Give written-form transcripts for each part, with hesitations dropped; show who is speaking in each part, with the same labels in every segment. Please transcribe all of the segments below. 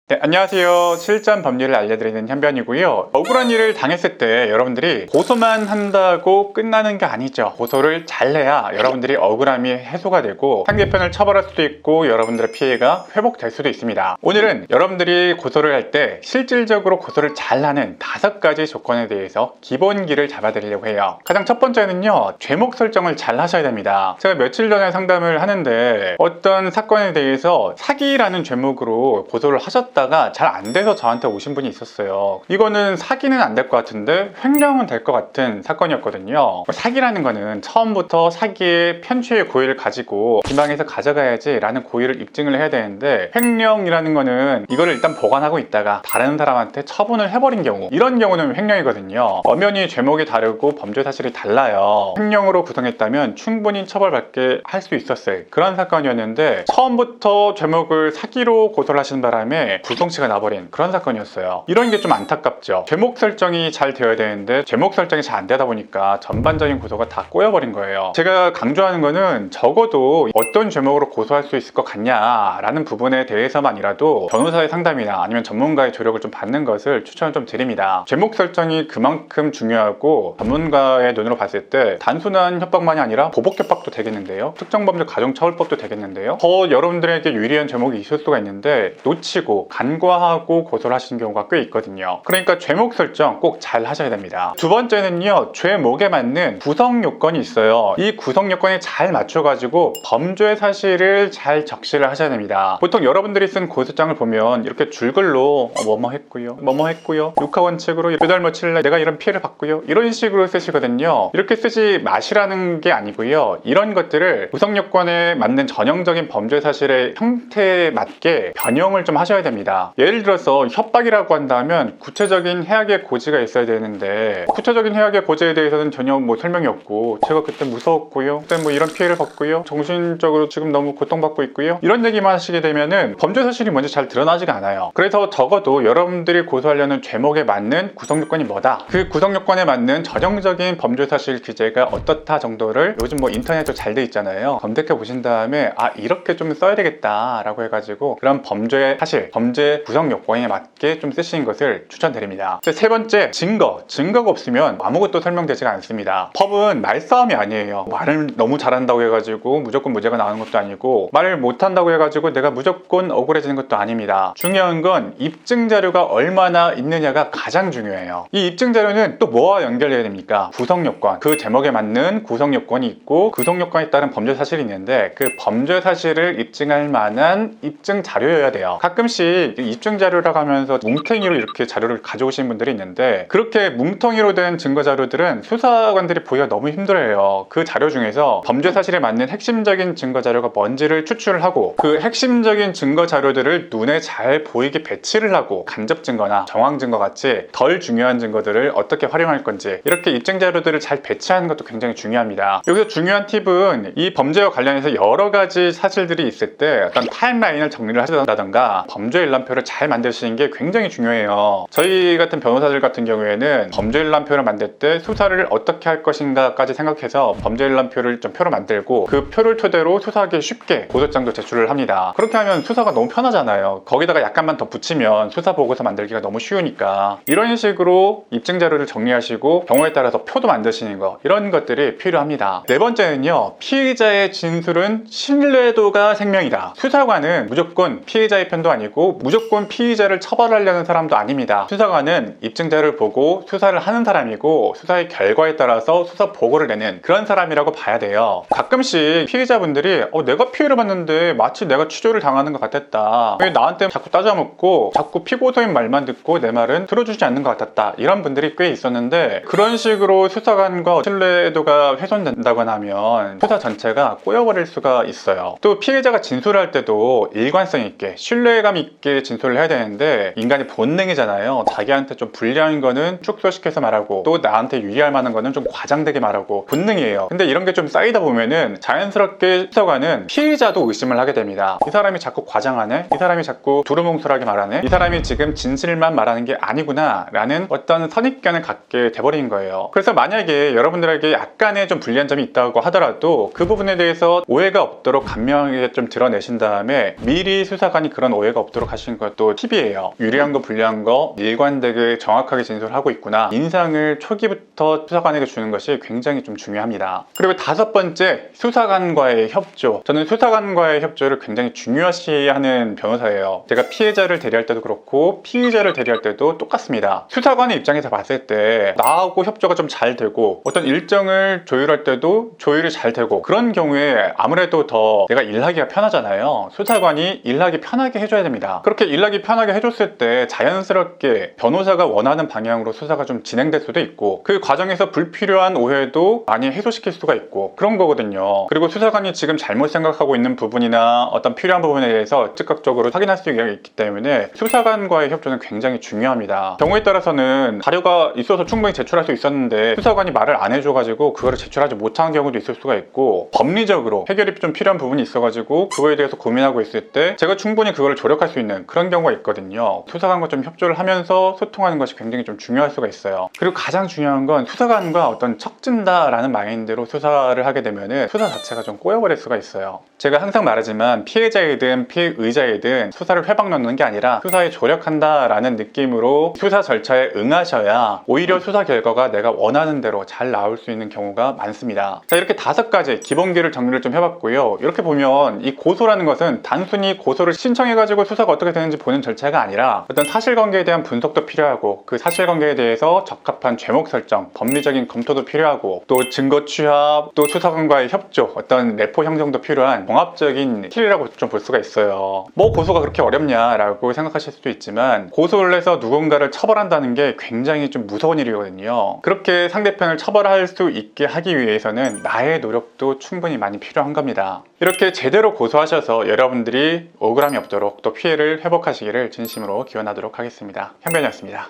Speaker 1: 네, 안녕하세요. 실전 법률을 알려드리는 현변이고요. 억울한 일을 당했을 때 여러분들이 고소만 한다고 끝나는 게 아니죠. 고소를 잘해야 여러분들이 억울함이 해소가 되고 상대편을 처벌할 수도 있고 여러분들의 피해가 회복될 수도 있습니다. 오늘은 여러분들이 고소를 할 때 실질적으로 고소를 잘하는 5가지 조건에 대해서 기본기를 잡아드리려고 해요. 가장 첫 번째는요, 죄목 설정을 잘 하셔야 됩니다. 제가 며칠 전에 상담을 하는데 어떤 사건에 대해서 사기라는 죄목으로 고소를 하셨다가 잘 안 돼서 저한테 오신 분이 있었어요. 이거는 사기는 안 될 것 같은데 횡령은 될 것 같은 사건이었거든요. 사기라는 거는 처음부터 사기의 편취의 고의를 가지고 기망해서 가져가야지 라는 고의를 입증을 해야 되는데, 횡령이라는 거는 이거를 일단 보관하고 있다가 다른 사람한테 처분을 해버린 경우, 이런 경우는 횡령이거든요. 엄연히 죄목이 다르고 범죄 사실이 달라요. 횡령으로 구성했다면 충분히 처벌받게 할 수 있었을 그런 사건이었는데, 처음부터 죄목을 사기로 고소를 하시는 바람에 구성치가 나버린 그런 사건이었어요. 이런 게 좀 안타깝죠. 죄목 설정이 잘 되어야 되는데 죄목 설정이 잘 안 되다 보니까 전반적인 고소가 다 꼬여버린 거예요. 제가 강조하는 거는 적어도 어떤 죄목으로 고소할 수 있을 것 같냐라는 부분에 대해서만이라도 변호사의 상담이나 아니면 전문가의 조력을 좀 받는 것을 추천을 좀 드립니다. 죄목 설정이 그만큼 중요하고 전문가의 눈으로 봤을 때 단순한 협박만이 아니라 보복 협박도 되겠는데요, 특정범죄 가중처벌법도 되겠는데요, 더 여러분들에게 유리한 죄목이 있을 수가 있는데 놓치고 간과하고 고소를 하시는 경우가 꽤 있거든요. 그러니까 죄목 설정 꼭 잘 하셔야 됩니다. 두 번째는요, 죄목에 맞는 구성 요건이 있어요. 이 구성 요건에 잘 맞춰가지고 범죄 사실을 잘 적시를 하셔야 됩니다. 보통 여러분들이 쓴 고소장을 보면 이렇게 줄글로 뭐뭐 했고요, 뭐뭐 했고요, 육하 원칙으로 몇 월 며칠날 내가 이런 피해를 받고요, 이런 식으로 쓰시거든요. 이렇게 쓰지 마시라는 게 아니고요, 이런 것들을 구성 요건에 맞는 전형적인 범죄 사실의 형태에 맞게 변형을 좀 하셔야 됩니다. 예를 들어서 협박이라고 한다면 구체적인 해악의 고지가 있어야 되는데, 구체적인 해악의 고지에 대해서는 전혀 설명이 없고, 제가 그때 무서웠고요, 그때 이런 피해를 받고요, 정신적으로 지금 너무 고통받고 있고요, 이런 얘기만 하시게 되면은 범죄 사실이 먼저 잘 드러나지가 않아요. 그래서 적어도 여러분들이 고소하려는 죄목에 맞는 구성 요건이 뭐다, 그 구성 요건에 맞는 전형적인 범죄 사실 규제가 어떻다 정도를 요즘 인터넷도 잘 돼 있잖아요. 검색해 보신 다음에 이렇게 좀 써야 되겠다 라고 해가지고 그런 범죄 사실, 범죄 구성 요건에 맞게 좀 쓰시는 것을 추천드립니다. 세 번째, 증거가 없으면 아무것도 설명되지가 않습니다. 법은 말싸움이 아니에요. 말을 너무 잘한다고 해가지고 무조건 무죄가 나오는 것도 아니고, 말을 못한다고 해가지고 내가 무조건 억울해지는 것도 아닙니다. 중요한 건 입증 자료가 얼마나 있느냐가 가장 중요해요. 이 입증 자료는 또 뭐와 연결해야 됩니까? 구성 요건, 그 제목에 맞는 구성 요건이 있고 구성 요건에 따른 범죄 사실이 있는데, 그 범죄 사실을 입증할 만한 입증 자료여야 돼요. 가끔씩 입증 자료라고 하면서 뭉탱이로 이렇게 자료를 가져오시는 분들이 있는데, 그렇게 뭉텅이로 된 증거 자료들은 수사관들이 보기가 너무 힘들어요. 그 자료 중에서 범죄 사실에 맞는 핵심적인 증거 자료가 뭔지를 추출을 하고, 그 핵심적인 증거 자료들을 눈에 잘 보이게 배치를 하고, 간접 증거나 정황 증거 같이 덜 중요한 증거들을 어떻게 활용할 건지, 이렇게 입증 자료들을 잘 배치하는 것도 굉장히 중요합니다. 여기서 중요한 팁은 이 범죄와 관련해서 여러 가지 사실들이 있을 때 어떤 타임라인을 정리를 하신다던가 범죄 일람표를 잘 만드시는 게 굉장히 중요해요. 저희 같은 변호사들 같은 경우에는 범죄 일람표를 만들 때 수사를 어떻게 할 것인가까지 생각해서 범죄 일람표를 좀 표로 만들고, 그 표를 토대로 수사하기 쉽게 고소장도 제출을 합니다. 그렇게 하면 수사가 너무 편하잖아요. 거기다가 약간만 더 붙이면 수사 보고서 만들기가 너무 쉬우니까, 이런 식으로 입증 자료를 정리하시고 경우에 따라서 표도 만드시는 거, 이런 것들이 필요합니다. 네 번째는요, 피의자의 진술은 신뢰도가 생명이다. 수사관은 무조건 피해자의 편도 아니고 무조건 피의자를 처벌하려는 사람도 아닙니다. 수사관은 입증 자료를 보고 수사를 하는 사람이고, 수사의 결과에 따라서 수사 보고를 내는 그런 사람이라고 봐야 돼요. 가끔씩 피해자분들이 내가 피해를 받는데 마치 내가 취조를 당하는 것 같았다, 왜 나한테 자꾸 따져묻고 자꾸 피고소인 말만 듣고 내 말은 들어주지 않는 것 같았다, 이런 분들이 꽤 있었는데, 그런 식으로 수사관과 신뢰도가 훼손된다거나 하면 수사 전체가 꼬여버릴 수가 있어요. 또 피해자가 진술할 때도 일관성 있게 신뢰감 있게 진술을 해야 되는데, 인간의 본능이잖아요. 자기한테 좀 불리한 거는 축소시켜서 말하고, 또 나한테 유리할 만한 거는 좀 과장되게 말하고, 본능이에요. 근데 이런 게 좀 쌓이다 보면은 자연스럽게 수사관은 피의자도 의심을 하게 됩니다. 이 사람이 자꾸 과장하네, 이 사람이 자꾸 두루뭉술하게 말하네, 이 사람이 지금 진실만 말하는 게 아니구나 라는 어떤 선입견을 갖게 돼버린 거예요. 그래서 만약에 여러분들에게 약간의 좀 불리한 점이 있다고 하더라도 그 부분에 대해서 오해가 없도록 간명하게 좀 드러내신 다음에 미리 수사관이 그런 오해가 없도록 하신 것도 팁이에요. 유리한 거 불리한 거 일관되게 정확하게 진술하고 있구나. 인상을 초기부터 수사관에게 주는 것이 굉장히 좀 중요합니다. 그리고 5번째, 수사관과의 협조. 저는 수사관과의 협조를 굉장히 중요시하는 변호사예요. 제가 피해자를 대리할 때도 그렇고 피의자를 대리할 때도 똑같습니다. 수사관의 입장에서 봤을 때 나하고 협조가 좀 잘 되고 어떤 일정을 조율할 때도 조율이 잘 되고 그런 경우에 아무래도 더 내가 일하기가 편하잖아요. 수사관이 일하기 편하게 해줘야 됩니다. 그렇게 일하기 편하게 해줬을 때 자연스럽게 변호사가 원하는 방향으로 수사가 좀 진행될 수도 있고 그 과정에서 불필요한 오해도 많이 해소시킬 수가 있고 그런 거거든요. 그리고 수사관이 지금 잘못 생각하고 있는 부분이나 어떤 필요한 부분에 대해서 즉각적으로 확인할 수 있기 때문에 수사관과의 협조는 굉장히 중요합니다. 경우에 따라서는 자료가 있어서 충분히 제출할 수 있었는데 수사관이 말을 안 해줘가지고 그거를 제출하지 못한 경우도 있을 수가 있고 법리적으로 해결이 좀 필요한 부분이 있어가지고 그거에 대해서 고민하고 있을 때 제가 충분히 그거를 조력할 수 있는 그런 경우가 있거든요. 수사관과 좀 협조를 하면서 소통하는 것이 굉장히 좀 중요할 수가 있어요. 그리고 가장 중요한 건 수사관과 어떤 척진다라는 마인드로 수사를 하게 되면은 수사 자체가 좀 꼬여버릴 수가 있어요. 제가 항상 말하지만 피해자이든 피의자이든 수사를 회방 넣는 게 아니라 수사에 조력한다라는 느낌으로 수사 절차에 응하셔야 오히려 수사 결과가 내가 원하는 대로 잘 나올 수 있는 경우가 많습니다. 자, 이렇게 5가지 기본기를 정리를 좀 해봤고요. 이렇게 보면 이 고소라는 것은 단순히 고소를 신청해가지고 수사가 어떻게 되는지 보는 절차가 아니라 어떤 사실관계에 대한 분석도 필요하고 그 사실관계에 대해서 적합한 죄목 설정, 법리적인 검토도 필요하고 또 증거 취합, 또 수사관과의 협조, 어떤 레포 형성도 필요한 종합적인 스킬이라고 좀 볼 수가 있어요. 뭐 고소가 그렇게 어렵냐라고 생각하실 수도 있지만 고소를 해서 누군가를 처벌한다는 게 굉장히 좀 무서운 일이거든요. 그렇게 상대편을 처벌할 수 있게 하기 위해서는 나의 노력도 충분히 많이 필요한 겁니다. 이렇게 제대로 고소하셔서 여러분들이 억울함이 없도록 또 피해를 회복하시기를 진심으로 기원하도록 하겠습니다. 현변이었습니다.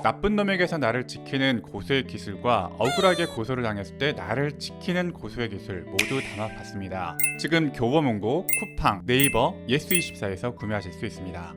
Speaker 1: 나쁜 놈에게서 나를 지키는 고소의 기술과 억울하게 고소를 당했을 때 나를 지키는 고소의 기술 모두 담아봤습니다. 지금 교보문고, 쿠팡, 네이버, 예스24에서 구매하실 수 있습니다.